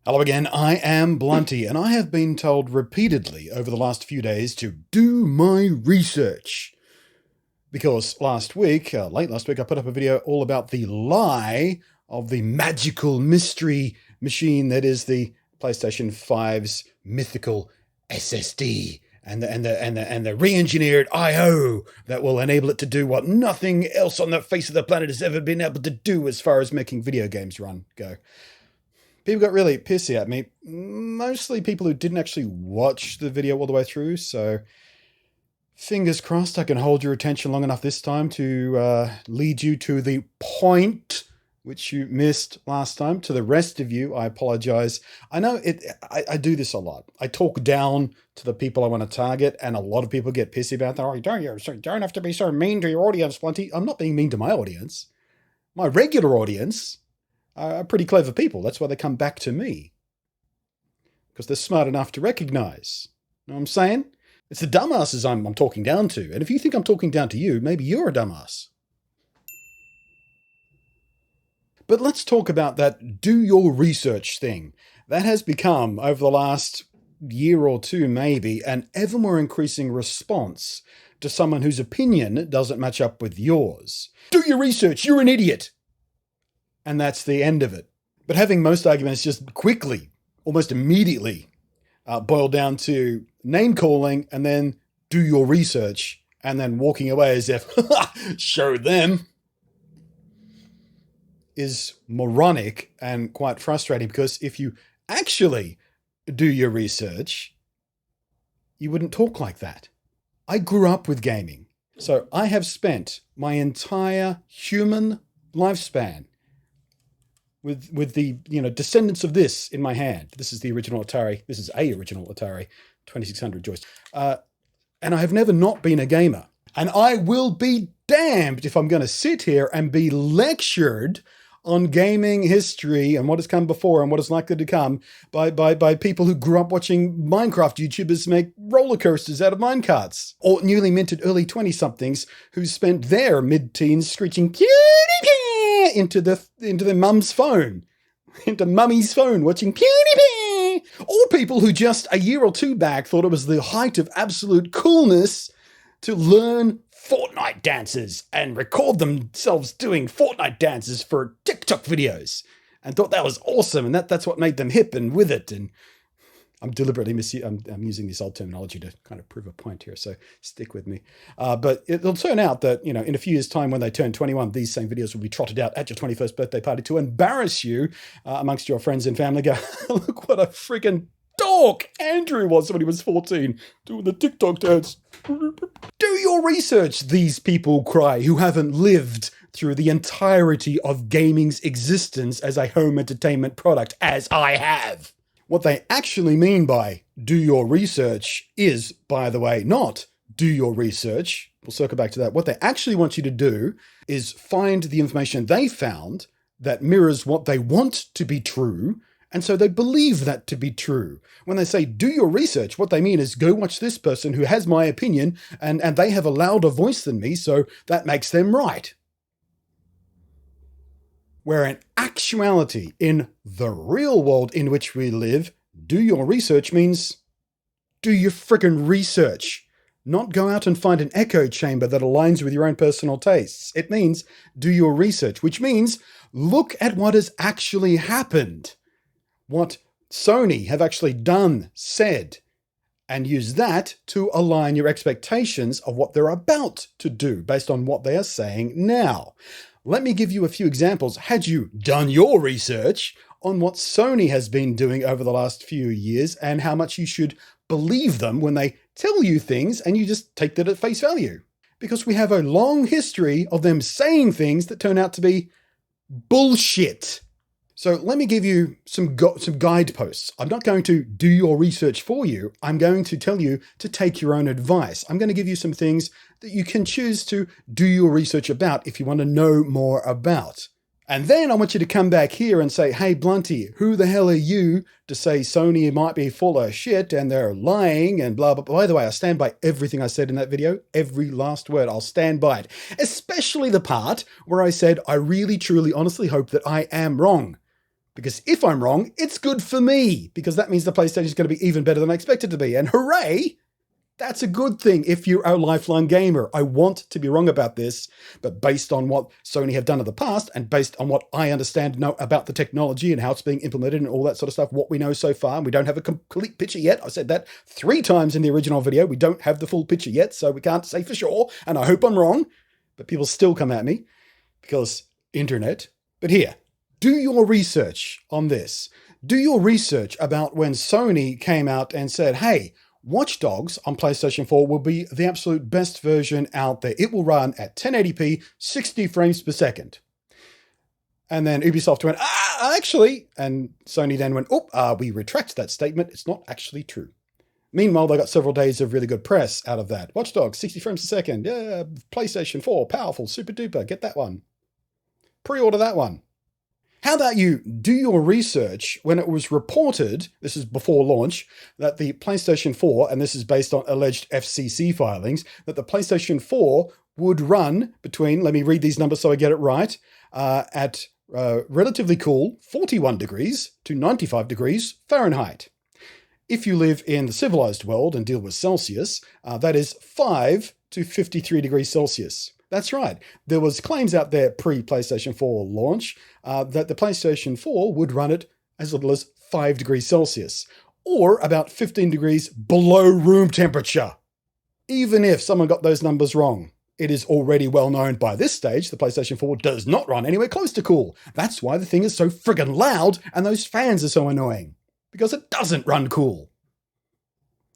Hello again, I am Blunty, and I have been told repeatedly over the last few days to do my research. Because late last week, I put up a video all about the lie of the magical mystery machine that is the PlayStation 5's mythical SSD and the re-engineered I/O that will enable it to do what nothing else on the face of the planet has ever been able to do as far as making video games go. People got really pissy at me, mostly people who didn't actually watch the video all the way through, so fingers crossed I can hold your attention long enough this time to lead you to the point which you missed last time. To the rest of you, I apologize. I know I do this a lot. I talk down to the people I want to target, and a lot of people get pissy about that. Oh, you don't have to be so mean to your audience, Plenty. I'm not being mean to my audience. My regular audience are pretty clever people. That's why they come back to me. Because they're smart enough to recognize. You know what I'm saying? It's the dumbasses I'm talking down to. And if you think I'm talking down to you, maybe you're a dumbass. But let's talk about that do your research thing. That has become, over the last year or two maybe, an ever more increasing response to someone whose opinion doesn't match up with yours. Do your research, you're an idiot! And that's the end of it. But having most arguments just quickly, almost immediately, boil down to name calling and then do your research and then walking away as if, show them, is moronic and quite frustrating, because if you actually do your research, you wouldn't talk like that. I grew up with gaming, so I have spent my entire human lifespan with the descendants of this in my hand. This is the original Atari. This is a original Atari 2600 joystick. And I have never not been a gamer. And I will be damned if I'm going to sit here and be lectured on gaming history and what has come before and what is likely to come by people who grew up watching Minecraft YouTubers make roller coasters out of minecarts, or newly minted early 20-somethings who spent their mid-teens screeching PewDiePie into their mum's phone, into mummy's phone, watching PewDiePie, or people who just a year or two back thought it was the height of absolute coolness to learn Fortnite dances and record themselves doing Fortnite dances for TikTok videos and thought that was awesome, and that's what made them hip and with it. And I'm deliberately I'm using this old terminology to kind of prove a point here, so stick with me. But it'll turn out that, in a few years' time when they turn 21, these same videos will be trotted out at your 21st birthday party to embarrass you amongst your friends and family. Go, look what a freaking dork Andrew was when he was 14, doing the TikTok dance. Do your research, these people cry, who haven't lived through the entirety of gaming's existence as a home entertainment product, as I have. What they actually mean by do your research is, by the way, not do your research. We'll circle back to that. What they actually want you to do is find the information they found that mirrors what they want to be true, and so they believe that to be true. When they say do your research, what they mean is go watch this person who has my opinion, and they have a louder voice than me, so that makes them right. Where in actuality, in the real world in which we live, do your research means do your friggin' research. Not go out and find an echo chamber that aligns with your own personal tastes. It means do your research, which means look at what has actually happened. What Sony have actually done, said, and use that to align your expectations of what they're about to do based on what they are saying now. Let me give you a few examples. Had you done your research on what Sony has been doing over the last few years and how much you should believe them when they tell you things and you just take that at face value? Because we have a long history of them saying things that turn out to be bullshit. So let me give you some guideposts. I'm not going to do your research for you. I'm going to tell you to take your own advice. I'm going to give you some things that you can choose to do your research about if you want to know more about. And then I want you to come back here and say, hey, Blunty, who the hell are you to say Sony might be full of shit and they're lying and blah, blah, blah. By the way, I stand by everything I said in that video. Every last word, I'll stand by it. Especially the part where I said, I really, truly, honestly hope that I am wrong. Because if I'm wrong, it's good for me, because that means the PlayStation is going to be even better than I expect it to be. And hooray! That's a good thing if you're a lifelong gamer. I want to be wrong about this, but based on what Sony have done in the past and based on what I understand know about the technology and how it's being implemented and all that sort of stuff, what we know so far, and we don't have a complete picture yet. I said that 3 times in the original video. We don't have the full picture yet, so we can't say for sure, and I hope I'm wrong, but people still come at me because internet. But here, do your research on this. Do your research about when Sony came out and said, hey, Watch Dogs on PlayStation 4 will be the absolute best version out there. It will run at 1080p, 60 frames per second. And then Ubisoft went, actually, and Sony then went, we retract that statement. It's not actually true. Meanwhile, they got several days of really good press out of that. Watch Dogs, 60 frames a second. Yeah, PlayStation 4, powerful, super duper. Get that one. Pre-order that one. How about you do your research when it was reported, this is before launch, that the PlayStation 4, and this is based on alleged FCC filings, that the PlayStation 4 would run between, let me read these numbers so I get it right, at relatively cool 41 degrees to 95 degrees Fahrenheit. If you live in the civilized world and deal with Celsius, that is 5 to 53 degrees Celsius. That's right. There was claims out there pre-PlayStation 4 launch that the PlayStation 4 would run it as little as 5 degrees Celsius, or about 15 degrees below room temperature. Even if someone got those numbers wrong, it is already well known by this stage the PlayStation 4 does not run anywhere close to cool. That's why the thing is so friggin' loud and those fans are so annoying, because it doesn't run cool.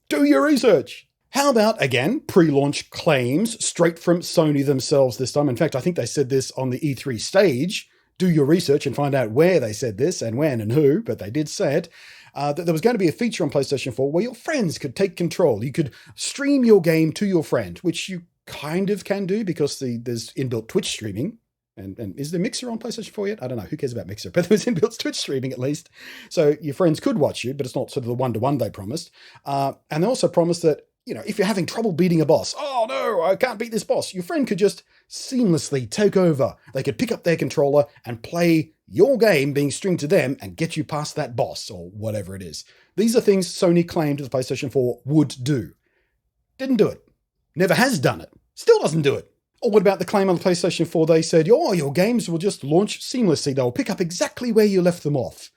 Do your research. How about, again, pre-launch claims straight from Sony themselves this time? In fact, I think they said this on the E3 stage. Do your research and find out where they said this and when and who, but they did say it, that there was going to be a feature on PlayStation 4 where your friends could take control. You could stream your game to your friend, which you kind of can do because there's inbuilt Twitch streaming. And is the Mixer on PlayStation 4 yet? I don't know. Who cares about Mixer? But there was inbuilt Twitch streaming at least. So your friends could watch you, but it's not sort of the one-to-one they promised. And they also promised that, if you're having trouble beating a boss, oh no, I can't beat this boss, your friend could just seamlessly take over. They could pick up their controller and play your game being streamed to them and get you past that boss or whatever it is. These are things Sony claimed the PlayStation 4 would do. Didn't do it. Never has done it. Still doesn't do it. Or what about the claim on the PlayStation 4? They said, your games will just launch seamlessly. They'll pick up exactly where you left them off.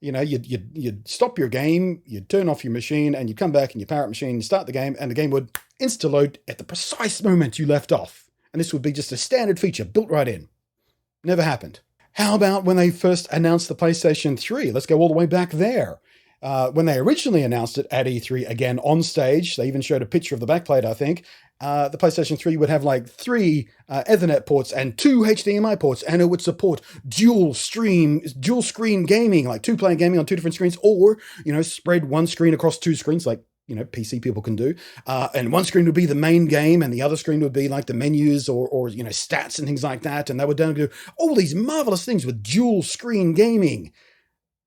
You'd stop your game, you'd turn off your machine, and you'd come back and you power up machine, you start the game, and the game would insta-load at the precise moment you left off. And this would be just a standard feature built right in. Never happened. How about when they first announced the PlayStation 3? Let's go all the way back there. When they originally announced it at E3, again on stage, they even showed a picture of the backplate, I think. The PlayStation 3 would have like 3 Ethernet ports and 2 HDMI ports, and it would support dual screen gaming, like 2-player gaming on 2 different screens, or, spread one screen across 2 screens, like, PC people can do. And one screen would be the main game, and the other screen would be like the menus or stats and things like that. And they would do all these marvelous things with dual screen gaming.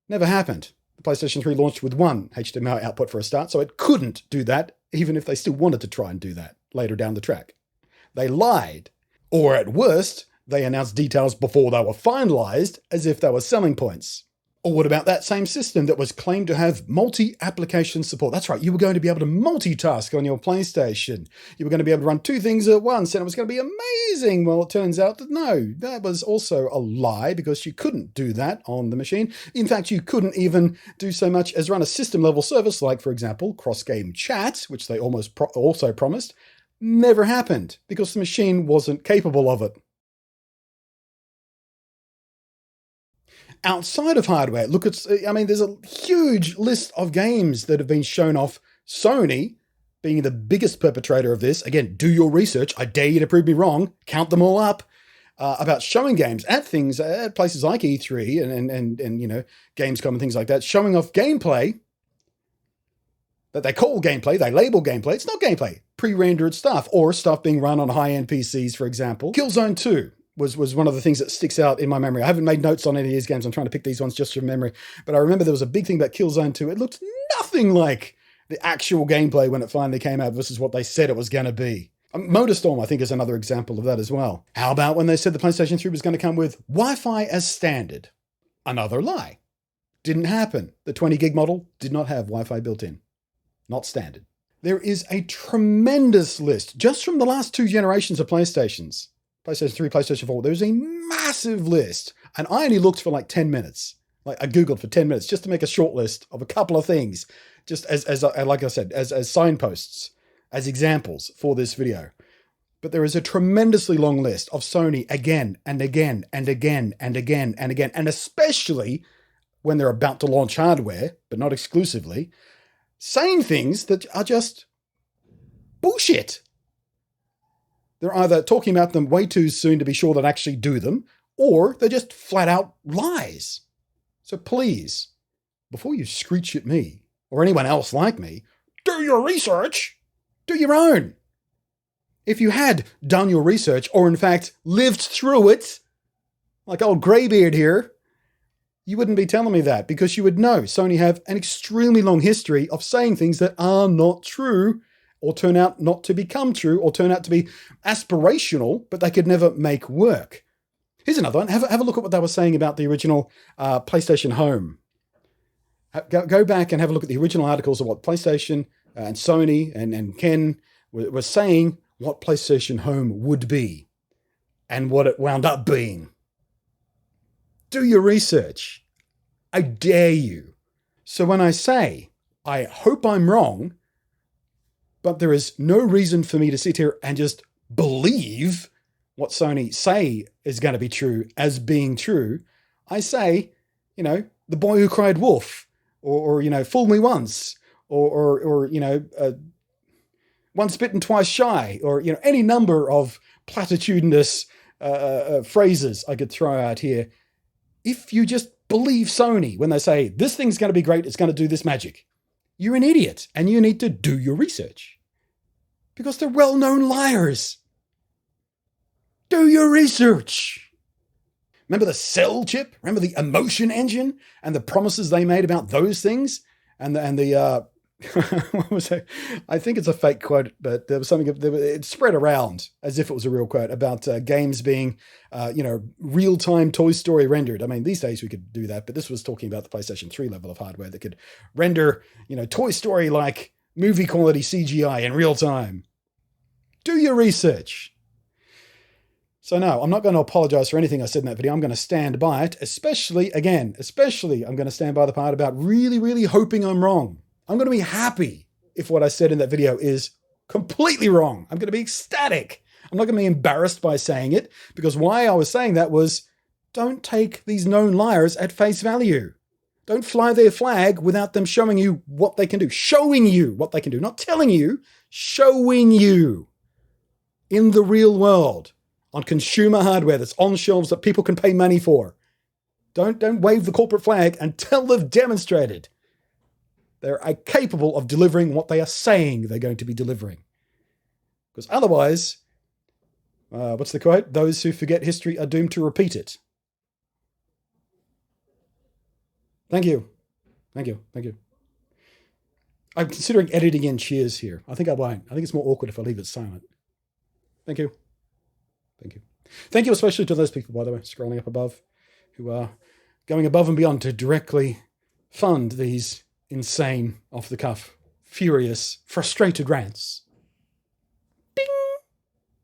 Never happened. The PlayStation 3 launched with 1 HDMI output for a start, so it couldn't do that, even if they still wanted to try and do that later down the track. They lied. Or at worst, they announced details before they were finalized as if they were selling points. Or what about that same system that was claimed to have multi-application support? That's right, you were going to be able to multitask on your PlayStation. You were going to be able to run 2 things at once, and it was going to be amazing. Well, it turns out that no, that was also a lie, because you couldn't do that on the machine. In fact, you couldn't even do so much as run a system-level service, like, for example, cross-game chat, which they also promised. Never happened, because the machine wasn't capable of it. Outside of hardware, there's a huge list of games that have been shown off. Sony being the biggest perpetrator of this. Again, do your research. I dare you to prove me wrong. Count them all up. About showing games at things, at places like E3 and Gamescom and things like that, showing off gameplay that they call gameplay, they label gameplay. It's not gameplay. Pre-rendered stuff, or stuff being run on high-end PCs, for example. Killzone 2. Was one of the things that sticks out in my memory. I haven't made notes on any of these games. I'm trying to pick these ones just from memory. But I remember there was a big thing about Killzone 2. It looked nothing like the actual gameplay when it finally came out versus what they said it was going to be. Motorstorm, I think, is another example of that as well. How about when they said the PlayStation 3 was going to come with Wi-Fi as standard? Another lie. Didn't happen. The 20 gig model did not have Wi-Fi built in. Not standard. There is a tremendous list just from the last 2 generations of PlayStations. PlayStation 3, PlayStation 4. There's a massive list. And I only looked for like 10 minutes. Like I Googled for 10 minutes just to make a short list of a couple of things. Just as like I said, as signposts, as examples for this video. But there is a tremendously long list of Sony again and again and again and again and again. And especially when they're about to launch hardware, but not exclusively, saying things that are just bullshit. They're either talking about them way too soon to be sure they'd actually do them, or they're just flat out lies. So please, before you screech at me or anyone else like me, do your research. Do your own. If you had done your research, or in fact lived through it, like old Greybeard here, you wouldn't be telling me that, because you would know Sony have an extremely long history of saying things that are not true, or turn out not to become true, or turn out to be aspirational, but they could never make work. Here's another one. Have a look at what they were saying about the original PlayStation Home. Go back and have a look at the original articles of what PlayStation and Sony and Ken were saying what PlayStation Home would be and what it wound up being. Do your research. I dare you. So when I say, I hope I'm wrong, but there is no reason for me to sit here and just believe what Sony say is going to be true as being true, I say, The Boy Who Cried Wolf, or Fool Me Once, or Once Bitten, Twice Shy, or, any number of platitudinous phrases I could throw out here. If you just believe Sony when they say, this thing's going to be great, it's going to do this magic, you're an idiot and you need to do your research. Because they're well-known liars. Do your research. Remember the cell chip? Remember the emotion engine and the promises they made about those things? And the what was it? I think it's a fake quote, but there was something, it spread around as if it was a real quote about games being, real-time Toy Story rendered. I mean, these days we could do that, but this was talking about the PlayStation 3 level of hardware that could render, Toy Story-like movie quality CGI in real time. Do your research. So no, I'm not going to apologize for anything I said in that video. I'm going to stand by it, especially I'm going to stand by the part about really, really hoping I'm wrong. I'm going to be happy if what I said in that video is completely wrong. I'm going to be ecstatic. I'm not going to be embarrassed by saying it, because why I was saying that was, don't take these known liars at face value. Don't fly their flag without them showing you what they can do. Showing you what they can do. Not telling you, showing you in the real world on consumer hardware that's on shelves that people can pay money for. Don't wave the corporate flag until they've demonstrated they're capable of delivering what they are saying they're going to be delivering. Because otherwise, what's the quote? Those who forget history are doomed to repeat it. Thank you. Thank you. Thank you. I'm considering editing in cheers here. I think I won't. I think it's more awkward if I leave it silent. Thank you. Thank you. Thank you especially to those people, by the way, scrolling up above, who are going above and beyond to directly fund these insane, off-the-cuff, furious, frustrated rants.